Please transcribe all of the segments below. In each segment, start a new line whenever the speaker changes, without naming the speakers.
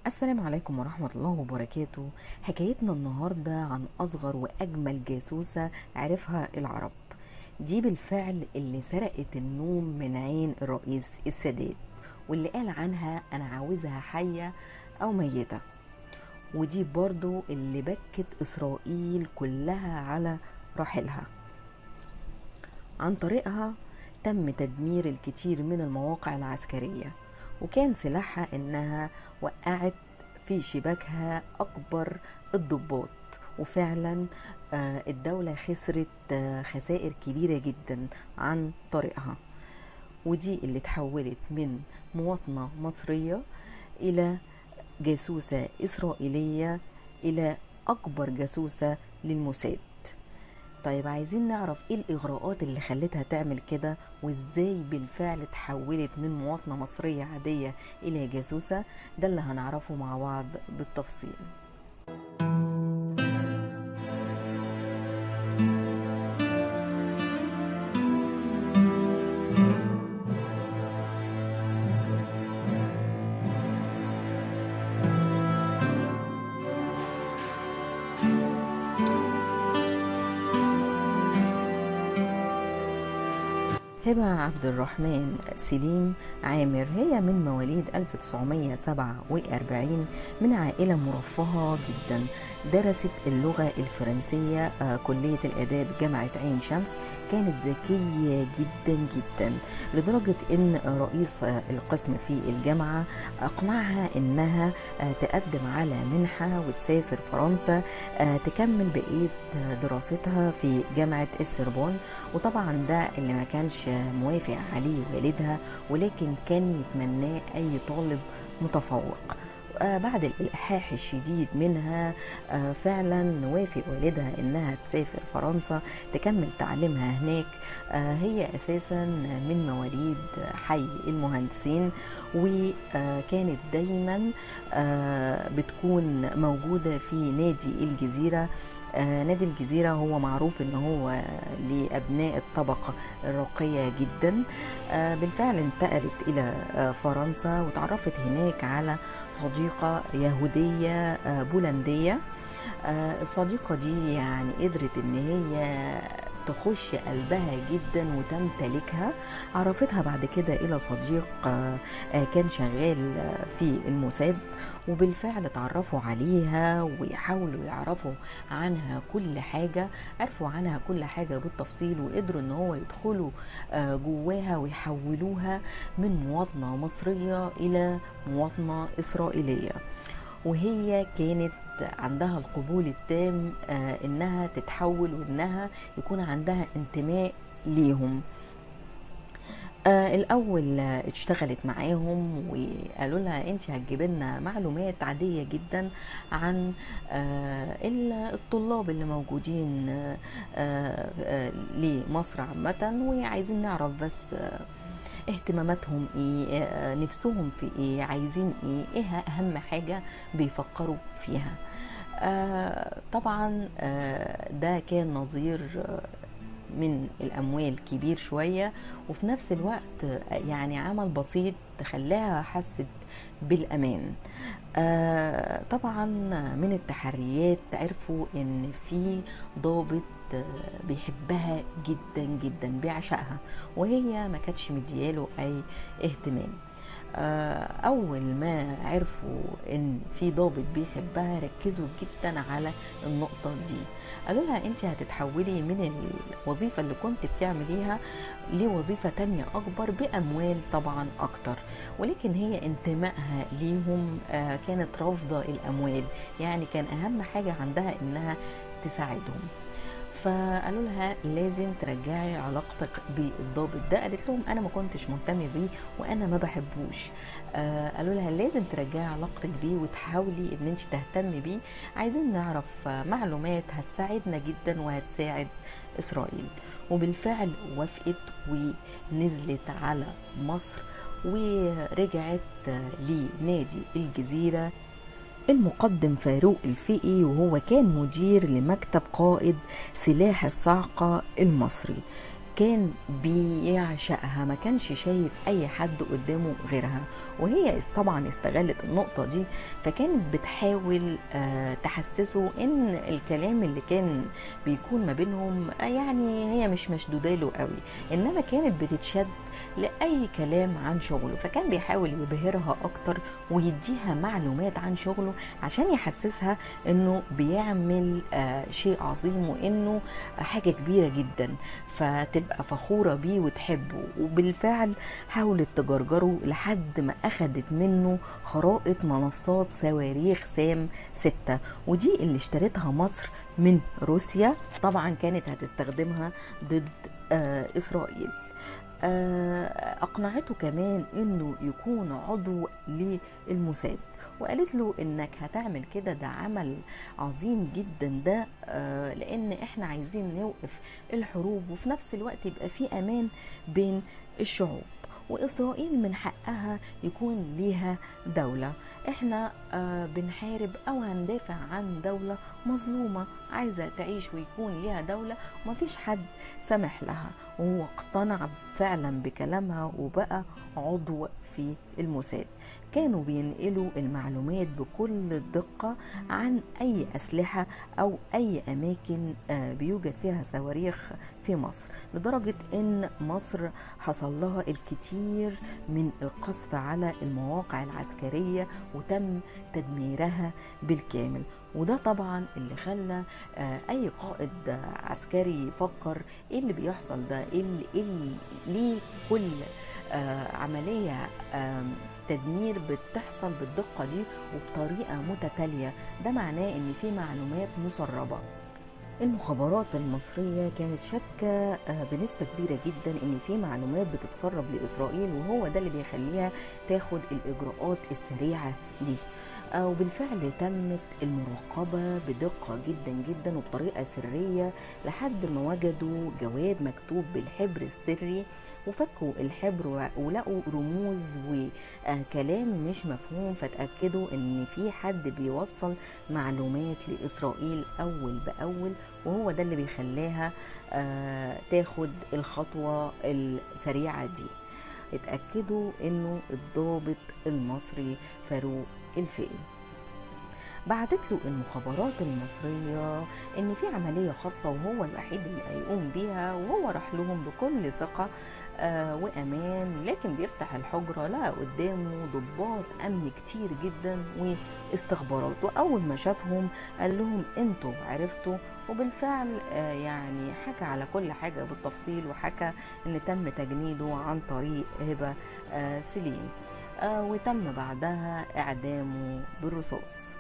السلام عليكم ورحمة الله وبركاته. حكايتنا النهاردة عن أصغر وأجمل جاسوسة عرفها العرب. دي بالفعل اللي سرقت النوم من عين الرئيس السادات، واللي قال عنها أنا عاوزها حية أو ميتة. ودي برضو اللي بكت إسرائيل كلها على راحلها. عن طريقها تم تدمير الكثير من المواقع العسكرية، وكان سلاحها إنها وقعت في شباكها أكبر الضباط. وفعلا الدولة خسرت خسائر كبيرة جدا عن طريقها. ودي اللي تحولت من مواطنة مصرية إلى جاسوسة إسرائيلية، إلى أكبر جاسوسة للموساد. طيب عايزين نعرف ايه الاغراءات اللي خلتها تعمل كده، وازاي بالفعل اتحولت من مواطنة مصرية عادية الى جاسوسة. ده اللي هنعرفه مع بعض بالتفصيل. هبة عبد الرحمن سليم عامر هي من مواليد 1947 من عائلة مرفهة جدا. درست اللغة الفرنسية كلية الآداب جامعة عين شمس. كانت ذكية جدا جدا لدرجة ان رئيس القسم في الجامعة اقنعها انها تقدم على منحة وتسافر فرنسا تكمل بقية دراستها في جامعة السربون. وطبعا ده اللي ما كانش موافق عليه والدها، ولكن كان يتمناه أي طالب متفوق. بعد الإلحاح الشديد منها فعلا وافق والدها إنها تسافر فرنسا تكمل تعليمها هناك. هي أساسا من مواليد حي المهندسين، وكانت دايما بتكون موجودة في نادي الجزيرة. نادي الجزيرة هو معروف ان هو لأبناء الطبقة الراقية جدا. بالفعل انتقلت إلى فرنسا وتعرفت هناك على صديقة يهودية بولندية. الصديقة دي يعني قدرت ان هي تخش قلبها جدا وتمتلكها. عرفتها بعد كده الى صديق كان شغال في الموساد، وبالفعل اتعرفوا عليها ويحاولوا يعرفوا عنها كل حاجة. عرفوا عنها كل حاجة بالتفصيل، وقدروا ان هو يدخلوا جواها ويحولوها من مواطنة مصرية الى مواطنة اسرائيلية. وهي كانت عندها القبول التام انها تتحول وانها يكون عندها انتماء ليهم. الاول اشتغلت معاهم وقالوا لها انت هتجيبي لنا معلومات عاديه جدا عن الطلاب اللي موجودين لمصر عامه، وعايزين نعرف بس اهتماماتهم ايه، نفسهم في ايه، عايزين ايه اهم حاجه بيفكروا فيها. طبعا ده كان نظير من الأموال كبير شوية، وفي نفس الوقت يعني عمل بسيط خلاها حست بالأمان. طبعا من التحريات عرفوا ان في ضابط بيحبها جدا جدا بيعشقها، وهي ما كانتش مدياله اي اهتمام. اول ما عرفوا ان في ضابط بيحبها ركزوا جدا على النقطة دي. قالوا لها انت هتتحولي من الوظيفة اللي كنت بتعمليها لوظيفة تانية اكبر باموال طبعا اكتر. ولكن هي انتمائها ليهم كانت رافضة الاموال، يعني كان اهم حاجة عندها انها تساعدهم. فقالوا لها لازم ترجعي علاقتك بالضابط ده. قالت لهم انا ما كنتش مهتمه بيه وانا ما بحبوش. قالوا لها لازم ترجعي علاقتك بيه وتحاولي ان انت تهتمي بيه. عايزين نعرف معلومات هتساعدنا جدا وهتساعد اسرائيل. وبالفعل وافقت ونزلت على مصر ورجعت لنادي الجزيرة المقدم فاروق الفقي، وهو كان مدير لمكتب قائد سلاح الصاعقة المصري. كان بيعشقها، ما كانش شايف اي حد قدامه غيرها. وهي طبعا استغلت النقطة دي، فكانت بتحاول تحسسه ان الكلام اللي كان بيكون ما بينهم يعني هي مش مشدودة له قوي، انما كانت بتتشد لأي كلام عن شغله. فكان بيحاول يبهرها اكتر ويديها معلومات عن شغله عشان يحسسها انه بيعمل شيء عظيم وانه حاجة كبيرة جدا، فتبقى فخورة بيه وتحبه. وبالفعل حاولت تجرجره لحد ما أخدت منه خرائط منصات صواريخ سام 6، ودي اللي اشترتها مصر من روسيا. طبعا كانت هتستخدمها ضد إسرائيل. أقنعته كمان إنه يكون عضو للموساد، وقالت له إنك هتعمل كده ده عمل عظيم جدا ده، لأن إحنا عايزين نوقف الحروب وفي نفس الوقت يبقى في أمان بين الشعوب، وإسرائيل من حقها يكون ليها دولة. إحنا بنحارب أو هندافع عن دولة مظلومة عايزة تعيش ويكون ليها دولة ومفيش حد سمح لها. وهو اقتنع فعلا بكلامها وبقى عضو في الموساد. كانوا بينقلوا المعلومات بكل دقة عن أي أسلحة أو أي أماكن بيوجد فيها صواريخ في مصر، لدرجة أن مصر حصل لها الكثير من القصف على المواقع العسكرية وتم تدميرها بالكامل. وده طبعا اللي خلى اي قائد عسكري يفكر ايه اللي بيحصل ده، ليه كل عملية تدمير بتحصل بالدقة دي وبطريقة متتالية. ده معناه ان في معلومات مسربة. المخابرات المصرية كانت شاكة بنسبة كبيرة جدا ان في معلومات بتتسرب لإسرائيل، وهو ده اللي بيخليها تاخد الإجراءات السريعة دي. وبالفعل تمت المراقبة بدقة جدا جدا وبطريقة سرية لحد ما وجدوا جواب مكتوب بالحبر السري، وفكوا الحبر ولقوا رموز وكلام مش مفهوم، فتأكدوا ان في حد بيوصل معلومات لإسرائيل أول بأول، وهو ده اللي بيخليها تاخد الخطوة السريعة دي. اتأكدوا انه الضابط المصري فاروق الفقي. بعتت له المخابرات المصرية ان في عملية خاصة وهو الوحيد اللي هيقوم بيها، وهو راح لهم بكل ثقة وامان. لكن بيفتح الحجرة لقى قدامه ضباط امن كتير جدا واستخبارات، واول ما شافهم قال لهم انتوا عرفتوا. وبالفعل يعني حكى على كل حاجة بالتفصيل، وحكى ان تم تجنيده عن طريق هبة سليم، وتم بعدها اعدامه بالرصاص.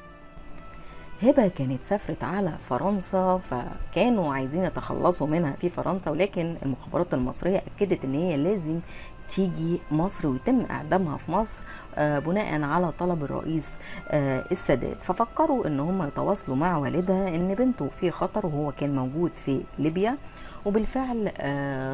هبة كانت سافرت على فرنسا، فكانوا عايزين يتخلصوا منها في فرنسا، ولكن المخابرات المصرية أكدت ان هي لازم تيجي مصر ويتم اعدامها في مصر بناء على طلب الرئيس السادات. ففكروا ان هم يتواصلوا مع والدها ان بنته في خطر وهو كان موجود في ليبيا، وبالفعل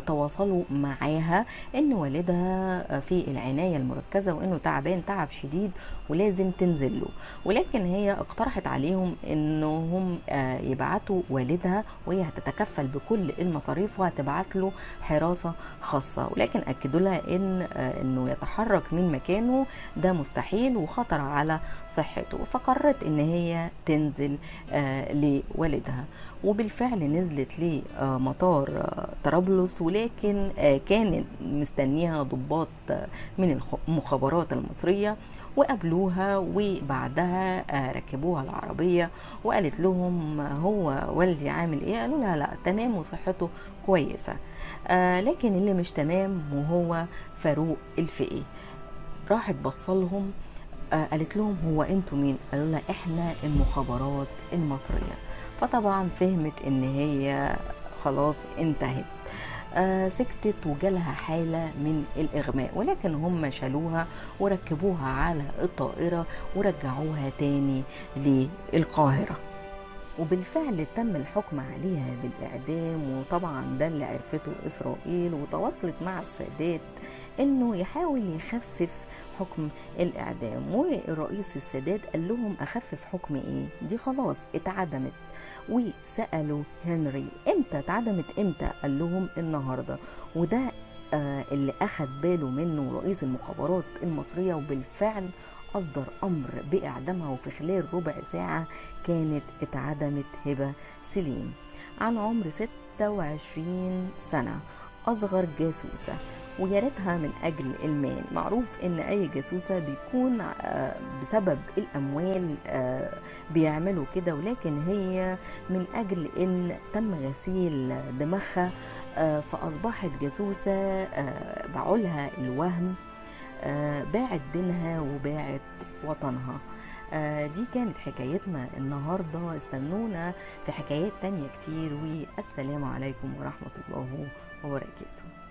تواصلوا معاها ان والدها في العناية المركزة وانه تعبان تعب شديد ولازم تنزل له. ولكن هي اقترحت عليهم انهم يبعتوا والدها وهي هتتكفل بكل المصاريف وهتبعت له حراسة خاصة، ولكن اكدوا لها انه يتحرك من مكانه ده مستحيل وخطر على صحته. فقررت ان هي تنزل لوالدها، وبالفعل نزلت لمطار طرابلس، ولكن كانت مستنيها ضباط من المخابرات المصرية وقابلوها، وبعدها ركبوها العربية وقالت لهم هو والدي عامل ايه؟ قالوا لها لا تمام وصحته كويسة، لكن اللي مش تمام وهو فاروق الفقي. راحت بصلهم قالت لهم هو انتوا مين؟ قالوا لها احنا المخابرات المصرية. فطبعا فهمت ان هي خلاص انتهت، سكتت وجالها حالة من الإغماء، ولكن هم شالوها وركبوها على الطائرة ورجعوها تاني للقاهرة. وبالفعل تم الحكم عليها بالإعدام. وطبعا ده اللي عرفته إسرائيل، وتواصلت مع السادات إنه يحاول يخفف حكم الإعدام. والرئيس السادات قال لهم أخفف حكم إيه؟ دي خلاص اتعدمت. وسألوا هنري امتى اتعدمت، امتى؟ قال لهم النهاردة. وده اللي أخد باله منه رئيس المخابرات المصرية، وبالفعل أصدر أمر بإعدامها. وفي خلال ربع ساعة كانت اتعدمت هبة سليم عن عمر 26 سنة، أصغر جاسوسة، ويا ريتها من أجل المال. معروف إن أي جاسوسة بيكون بسبب الأموال بيعملوا كده، ولكن هي من أجل إن تم غسيل دماغها فأصبحت جاسوسة بعولها الوهم، باعت دينها وباعت وطنها. دي كانت حكايتنا النهاردة. استنونا في حكايات تانية كتير، والسلام عليكم ورحمة الله وبركاته.